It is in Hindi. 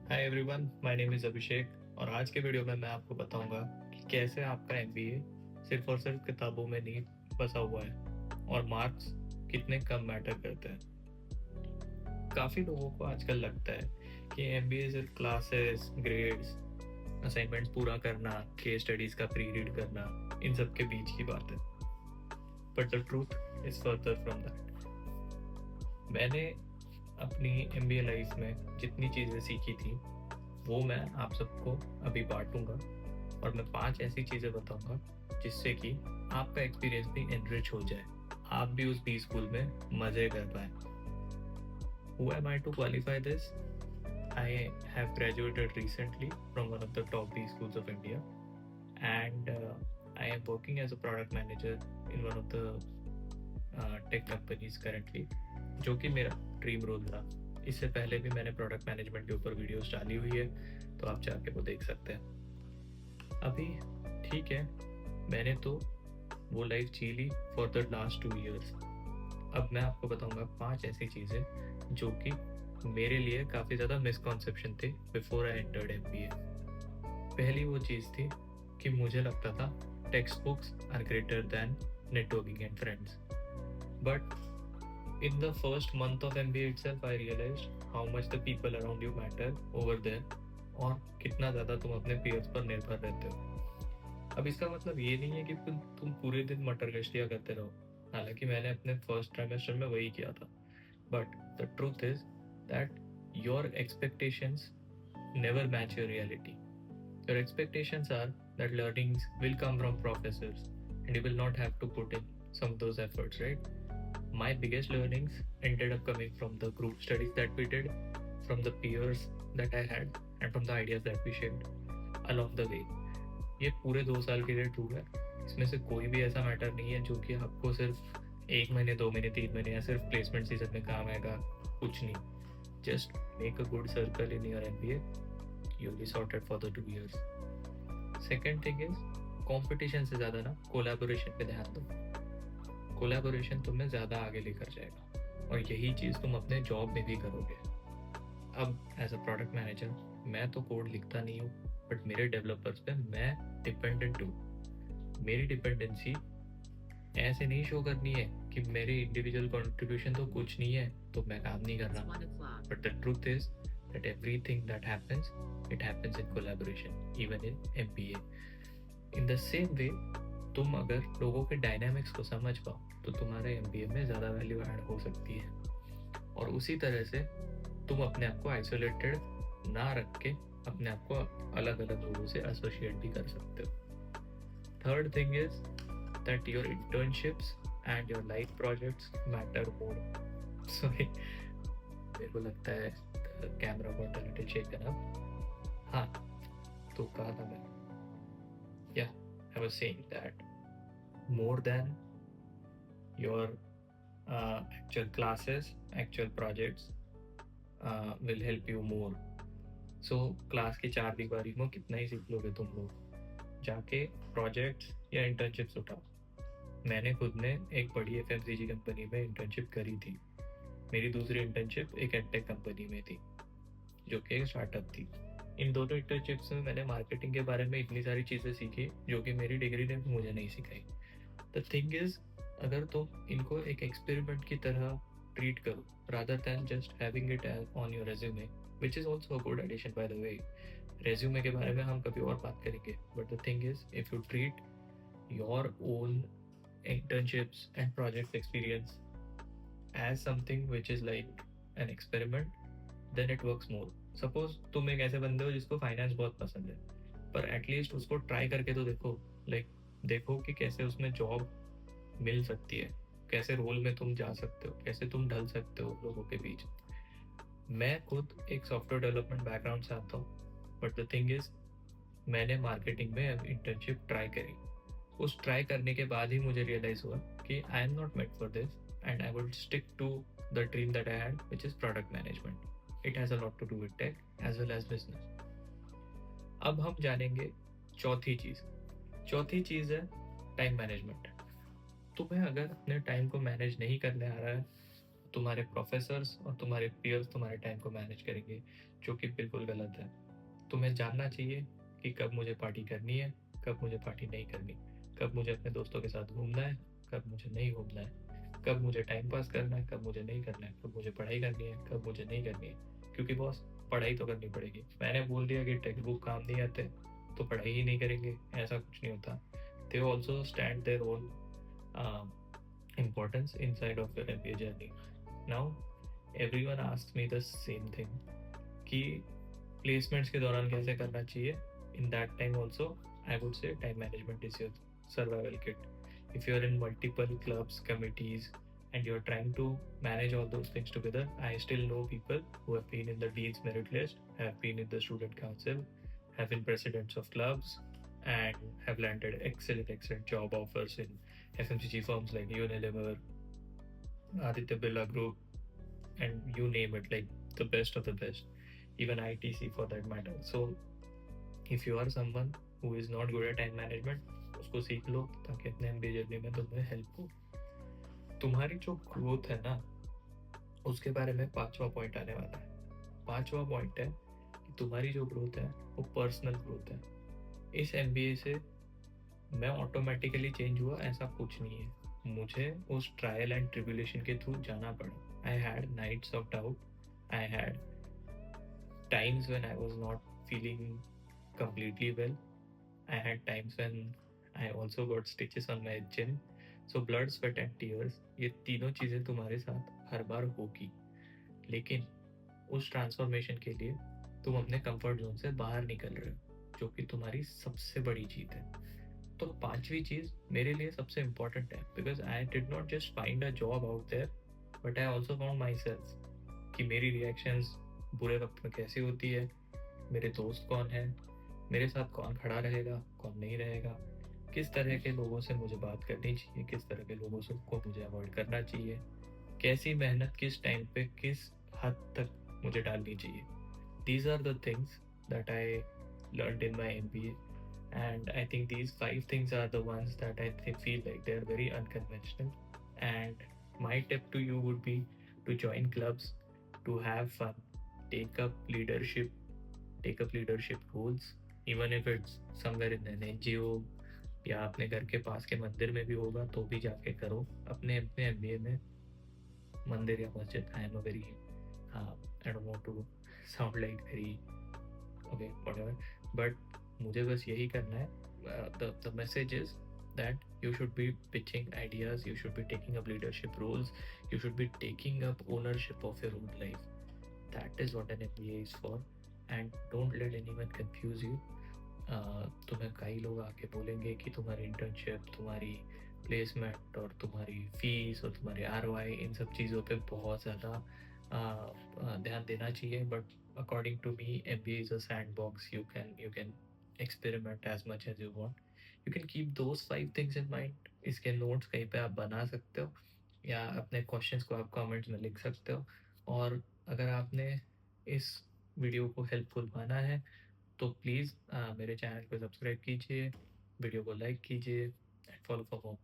Hi everyone, my name is Abhishek और आज के वीडियो में मैं आपको बताऊंगा कि कैसे आपका एमबीए सिर्फ और सिर्फ किताबों में नहीं बसा हुआ है और मार्क्स कितने कम मैटर करते हैं। काफ़ी लोगों को आजकल लगता है कि एमबीए सिर्फ क्लासेस, ग्रेड्स, असाइनमेंट्स पूरा करना, केस स्टडीज़ का प्री रीड करना, इन सब के बीच की बात है। But the truth is further from that. मैंने अपनी एमबीए लाइफ में जितनी चीज़ें सीखी थी वो मैं आप सबको अभी बांटूंगा और मैं 5 ऐसी चीज़ें बताऊंगा जिससे कि आपका एक्सपीरियंस भी एनरिच हो जाए, आप भी उस बी स्कूल में मज़े कर पाए। Who am I to qualify this? I have graduated recently from one of the top B schools of India, and I am working as a product manager in one of the tech companies currently, जो कि मेरा ड्रीम रोल था। इससे पहले भी मैंने प्रोडक्ट मैनेजमेंट के ऊपर वीडियोस डाली हुई है, तो आप जाके वो देख सकते हैं। अभी ठीक है, मैंने तो वो लाइफ जी ली फॉर द लास्ट 2 ईयर्स। अब मैं आपको बताऊंगा 5 ऐसी चीज़ें जो कि मेरे लिए काफ़ी ज़्यादा मिसकॉन्सेप्शन थे बिफोर आई एंटर्ड एमबीए। पहली वो चीज़ थी कि मुझे लगता था text books are greater than networking and friends, but in the first month of MBA itself, I realized how much the people around you matter over there और कितना ज़्यादा तुम अपने peers पर निर्भर रहते हो। अब इसका मतलब ये नहीं है कि तुम पूरे दिन मटर गश्तियाँ करते रहो, हालांकि मैंने अपने फर्स्ट ट्राइमेस्टर में वही किया था। But the truth is that your expectations never match your reality. Your expectations are that learnings will come from professors and you will not have to put in some of those efforts, right? My biggest learnings ended up coming from the group studies that we did, from the peers that I had, and from the ideas that we shared along the way. ये पूरे 2 साल के लिए ट्रू है। इसमें से कोई भी ऐसा मैटर नहीं है जो कि आपको सिर्फ 1 महीने, 2 महीने, 3 महीने या सिर्फ प्लेसमेंट सीजन में काम आएगा। कुछ नहीं, just make a good circle in your MBA, you will be sorted for the 2 years. Second thing is, competition से ज़्यादा ना कोलैबोरेशन पे ध्यान दो। कोलैबोरेशन तुम्हें ज़्यादा आगे लेकर जाएगा और यही चीज़ तुम अपने जॉब में भी करोगे। अब एज अ प्रोडक्ट मैनेजर मैं तो कोड लिखता नहीं हूँ, बट मेरे डेवलपर्स पे मैं डिपेंडेंट हूँ। मेरी डिपेंडेंसी ऐसे नहीं शो करनी है कि मेरी इंडिविजुअल कंट्रीब्यूशन तो कुछ नहीं है तो मैं काम नहीं कर रहा, but the truth is that everything that happens, it happens in collaboration, even in MBA. In the same way, तुम अगर लोगों के डायनामिक्स को समझ पाओ तो तुम्हारे एमबीए में ज़्यादा वैल्यू ऐड हो सकती है, और उसी तरह से तुम अपने आप को आइसोलेटेड ना रख के अपने आप को अलग अलग लोगों से एसोसिएट भी कर सकते हो। Third thing is that your internships and your life projects matter more. Sorry, मेरे को लगता है camera got a little shaken up. हाँ, तो कहा था मैं, या I was saying that more than your actual classes, actual projects will help you more. So class की 4 दीवारी में कितना ही सीख लोगे तुम लोग, जाके प्रोजेक्ट्स या इंटर्नशिप्स उठाओ। मैंने खुद ने एक बड़ी एफएमसीजी कंपनी में इंटर्नशिप करी थी। मेरी दूसरी इंटर्नशिप एक एडटेक कंपनी में थी जो कि एक स्टार्टअप थी। इन दोनों इंटर्नशिप्स में मैंने मार्केटिंग के बारे में इतनी सारी चीज़ें सीखी जो कि मेरी डिग्री ने मुझे नहीं सिखाई। द थिंग इज, अगर तुम इनको एक एक्सपेरिमेंट की तरह ट्रीट करो rather than just having it on your resume, which is also a good addition by the way. Resume के बारे में हम कभी और बात करेंगे, but the thing is if you treat your own internships and project experience as something which is like an experiment, then it works more. Suppose तुम एक ऐसे बंदे हो जिसको फाइनेंस बहुत पसंद है, पर एटलीस्ट उसको ट्राई करके तो देखो। लाइक देखो कि कैसे उसमें जॉब मिल सकती है, कैसे रोल में तुम जा सकते हो, कैसे तुम ढल सकते हो लोगों के बीच। मैं खुद एक सॉफ्टवेयर डेवलपमेंट बैकग्राउंड से आता हूँ, बट द थिंग इज मैंने मार्केटिंग में इंटर्नशिप ट्राई करी। उस ट्राई करने के बाद ही मुझे रियलाइज हुआ कि I am not made for this and I would stick to the dream that I had, which is product management. It has a lot to do with tech as well as business. अब हम जानेंगे चौथी चीज़। चौथी चीज़ है टाइम मैनेजमेंट। तुम्हें अगर अपने टाइम को मैनेज नहीं करने आ रहा है, तुम्हारे प्रोफेसर्स और तुम्हारे पीयर्स तुम्हारे टाइम को मैनेज करेंगे, जो कि बिल्कुल गलत है। तुम्हें जानना चाहिए कि कब मुझे पार्टी करनी है, कब मुझे पार्टी नहीं करनी, कब मुझे अपने दोस्तों के साथ घूमना है, कब मुझे नहीं घूमना है, कब मुझे टाइम पास करना है, कब मुझे नहीं करना है, कब मुझे पढ़ाई करनी है, कब मुझे नहीं करनी है। क्योंकि बॉस, पढ़ाई तो करनी पड़ेगी। मैंने बोल दिया कि टेक्स्ट बुक काम नहीं आते तो पढ़ाई ही नहीं करेंगे, ऐसा कुछ नहीं होता। They also stand their own importance inside of your MBA journey. Now, everyone asks me the same thing कि placements के दौरान कैसे करना चाहिए. In that time also, I would say time management is your survival kit. If you are in multiple clubs, committees, and you're trying to manage all those things together, I still know people who have been in the Dean's Merit List, have been in the Student Council, have been presidents of clubs, and have landed excellent job offers in FMCG firms like Unilever, Aditya Birla Group, and you name it, like the best of the best, even ITC for that matter. So if you are someone who is not good at time management, उसको सीख लो ताकि अपने MBA जर्नी में तुम्हें हेल्प हो। तुम्हारी जो ग्रोथ है ना, उसके बारे में 5वां पॉइंट आने वाला है। 5वां पॉइंट है कि तुम्हारी जो ग्रोथ है वो पर्सनल ग्रोथ है। इस MBA से मैं ऑटोमेटिकली चेंज हुआ ऐसा कुछ नहीं है। मुझे उस ट्रायल एंड ट्रिब्यूलेशन के थ्रू जाना पड़ा। I had nights of doubt, I had times when I was not feeling completely well. I had times when I also got stitches on my chin. So blood, sweat and tears, ये तीनों चीज़ें तुम्हारे साथ हर बार होगी। लेकिन उस ट्रांसफॉर्मेशन के लिए तुम अपने कंफर्ट जोन से बाहर निकल रहे हो, जो कि तुम्हारी सबसे बड़ी जीत है। तो 5वीं चीज़ मेरे लिए सबसे इम्पोर्टेंट है, because I did not just find a job out there, but I also found myself कि मेरी रिएक्शंस बुरे वक्त में कैसी होती है, मेरे दोस्त कौन है, मेरे साथ कौन खड़ा रहेगा, कौन नहीं रहेगा, किस तरह के लोगों से मुझे बात करनी चाहिए, किस तरह के लोगों से को मुझे अवॉइड करना चाहिए, कैसी मेहनत किस टाइम पे किस हद तक मुझे डालनी चाहिए. These are the things that I learned in my MBA, and I think these 5 things are the ones that I feel like they're very unconventional. And my tip to you would be to join clubs, to have fun, take up leadership, take up leadership roles, even if it's somewhere in an NGO या अपने घर के पास के मंदिर में भी होगा तो भी जाके करो. अपने अपने MBA में मंदिर या मस्जिद, I am a very I don't want to sound like very okay whatever, but मुझे बस यही करना है. The message is that you should be pitching ideas, you should be taking up leadership roles, you should be taking up ownership of your own life. That is what an MBA is for, and don't let anyone confuse you. तुम्हें कई लोग आके बोलेंगे कि तुम्हारी इंटर्नशिप, तुम्हारी प्लेसमेंट और तुम्हारी फीस और तुम्हारी ROI, इन सब चीज़ों पे बहुत ज़्यादा ध्यान देना चाहिए. But according to me, MBA is a sandbox. You can experiment as much as you want. You can keep those 5 things in mind. इसके नोट्स कहीं पे आप बना सकते हो या अपने क्वेश्चंस को आप कमेंट्स में लिख सकते हो. और अगर आपने इस वीडियो को हेल्पफुल माना है तो प्लीज़ मेरे चैनल को सब्सक्राइब कीजिए, वीडियो को लाइक कीजिए एंड फॉलो फॉर मोर.